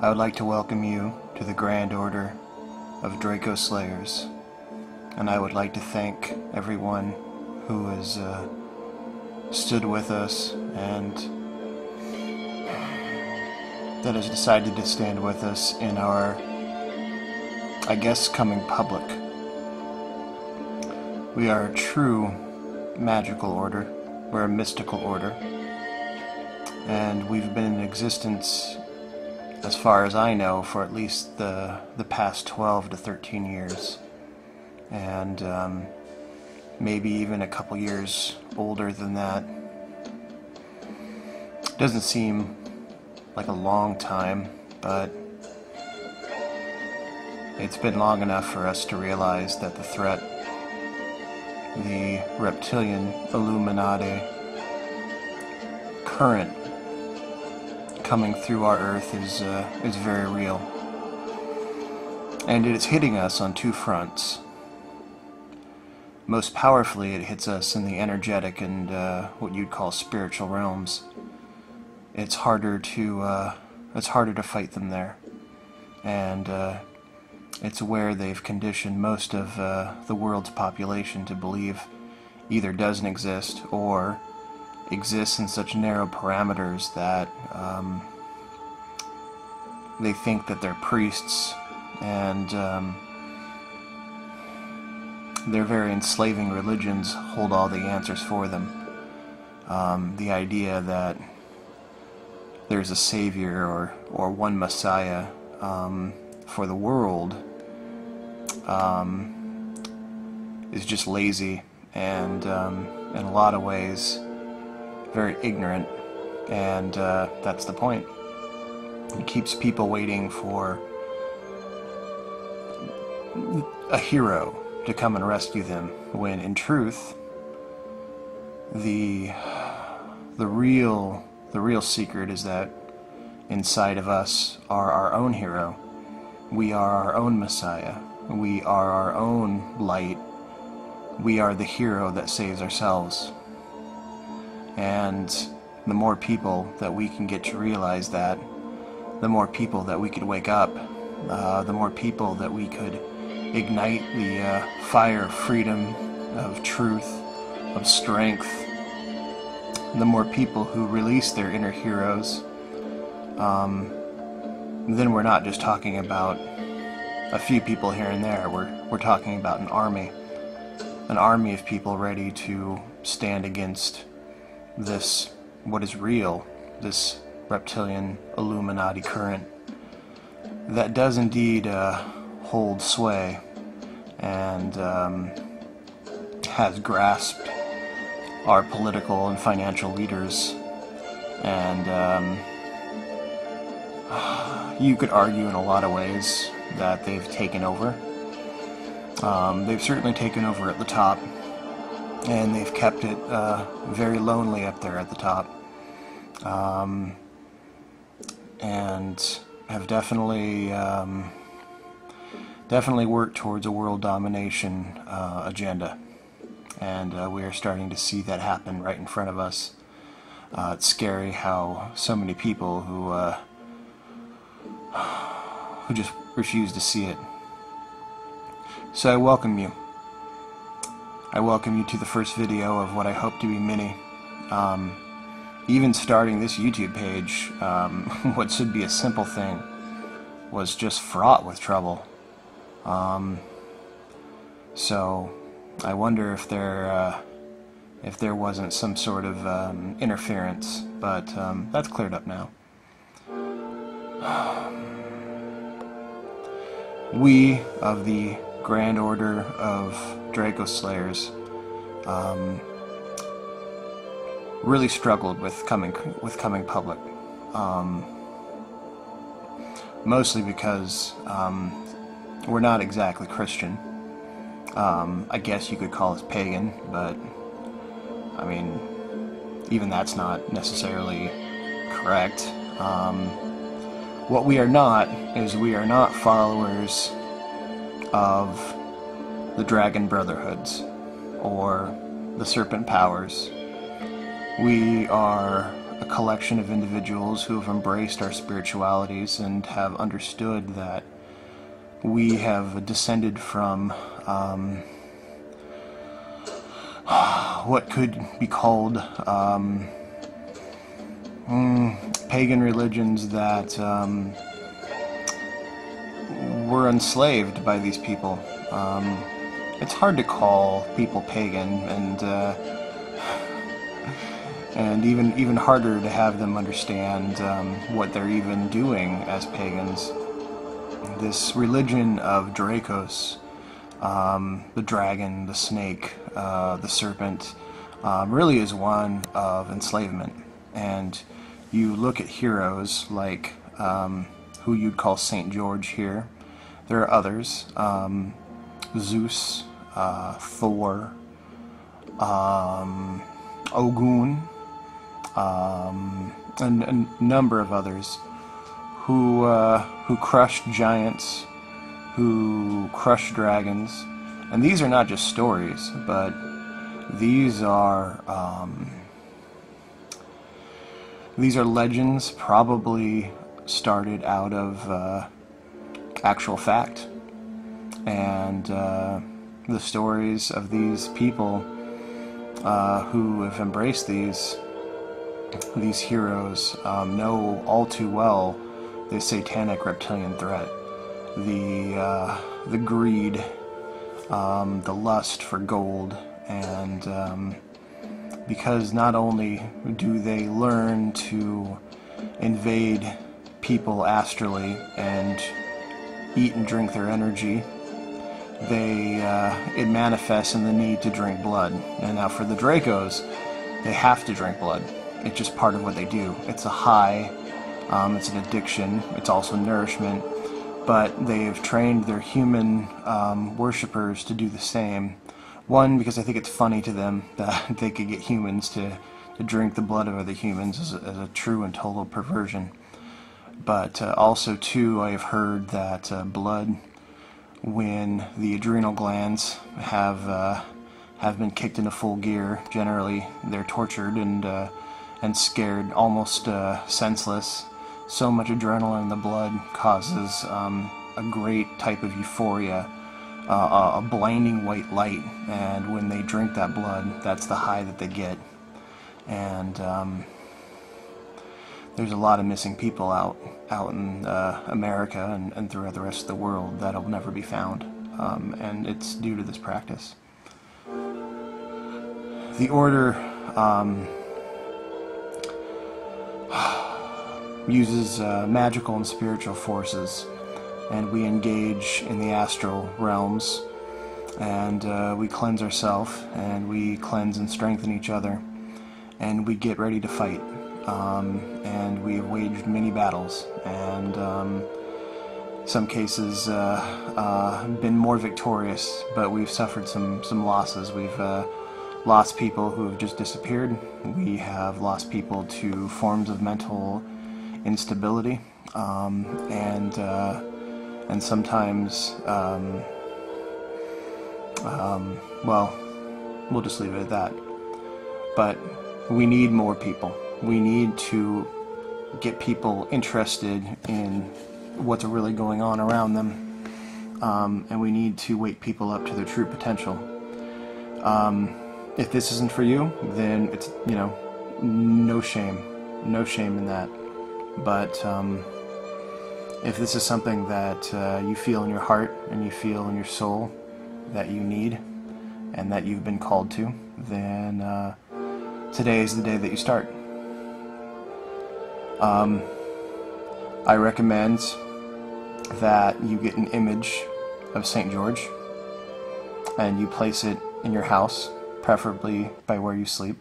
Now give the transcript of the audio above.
I would like to welcome you to the Grand Order of Draco Slayers, and I would like to thank everyone who has stood with us and that has decided to stand with us in our, I guess, coming public. We are a true magical order. We're a mystical order, and we've been in existence, as far as I know, for at least the past 12 to 13 years, and maybe even a couple years older than that. Doesn't seem like a long time, but it's been long enough for us to realize that the threat, the Reptilian Illuminati current coming through our Earth is very real, and it is hitting us on two fronts. Most powerfully, it hits us in the energetic and what you'd call spiritual realms. It's harder to fight them there, and it's where they've conditioned most of the world's population to believe either doesn't exist or exists in such narrow parameters that they think that their priests and their very enslaving religions hold all the answers for them. The idea that there's a savior or one messiah for the world is just lazy and in a lot of ways very ignorant, and that's the point. It keeps people waiting for a hero to come and rescue them, when in truth the real secret is that inside of us are our own hero. We are our own messiah. We are our own light. We are the hero that saves ourselves. And the more people that we can get to realize that, the more people that we could wake up, the more people that we could ignite the fire of freedom, of truth, of strength, the more people who release their inner heroes, then we're not just talking about a few people here and there. We're talking about an army of people ready to stand against this, what is real, this Reptilian Illuminati current that does indeed hold sway and has grasped our political and financial leaders, and you could argue in a lot of ways that they've taken over. They've certainly taken over at the top, and they've kept it very lonely up there at the top, and have definitely worked towards a world domination agenda, and we are starting to see that happen right in front of us. It's scary how so many people who just refuse to see it. So I welcome you. I welcome you to the first video of what I hope to be many. Even starting this YouTube page, what should be a simple thing, was just fraught with trouble. So I wonder if there wasn't some sort of interference, but that's cleared up now. We of the Grand Order of Draco Slayers really struggled with coming public, mostly because we're not exactly Christian. I guess you could call us pagan, but I mean, even that's not necessarily correct. What we are not is we are not followers of the Dragon Brotherhoods or the Serpent Powers. We are a collection of individuals who have embraced our spiritualities and have understood that we have descended from what could be called pagan religions that were enslaved by these people. It's hard to call people pagan, and even harder to have them understand what they're even doing as pagans. This religion of Dracos, the dragon, the snake, the serpent, really is one of enslavement. And you look at heroes like who you'd call Saint George here. There are others, Zeus, Thor, Ogun, and a number of others who crushed giants, who crushed dragons. And these are not just stories, but these are legends, probably started out of actual fact. And the stories of these people who have embraced these heroes know all too well the satanic reptilian threat, the greed, the lust for gold, and because not only do they learn to invade people astrally and eat and drink their energy, it manifests in the need to drink blood. And now for the Dracos, they have to drink blood. It's just part of what they do. It's a high, it's an addiction, it's also nourishment, but they've trained their human worshippers to do the same. One, because I think it's funny to them that they could get humans to drink the blood of other humans as a true and total perversion. But also, two, I have heard that blood, when the adrenal glands have been kicked into full gear, generally they're tortured and scared, almost senseless. So much adrenaline in the blood causes a great type of euphoria, a blinding white light, and when they drink that blood, that's the high that they get. And there's a lot of missing people out in America and throughout the rest of the world that'll never be found, and it's due to this practice. The order uses magical and spiritual forces, and we engage in the astral realms, and we cleanse ourselves, and we cleanse and strengthen each other, and we get ready to fight. And we have waged many battles, and some cases been more victorious, but we've suffered some losses. We've lost people who have just disappeared. We have lost people to forms of mental instability, and sometimes, well, we'll just leave it at that. But we need more people. We need to get people interested in what's really going on around them, and we need to wake people up to their true potential. If this isn't for you, then it's, no shame in that. But if this is something that you feel in your heart and you feel in your soul that you need and that you've been called to, then today is the day that you start. I recommend that you get an image of St. George and you place it in your house, preferably by where you sleep.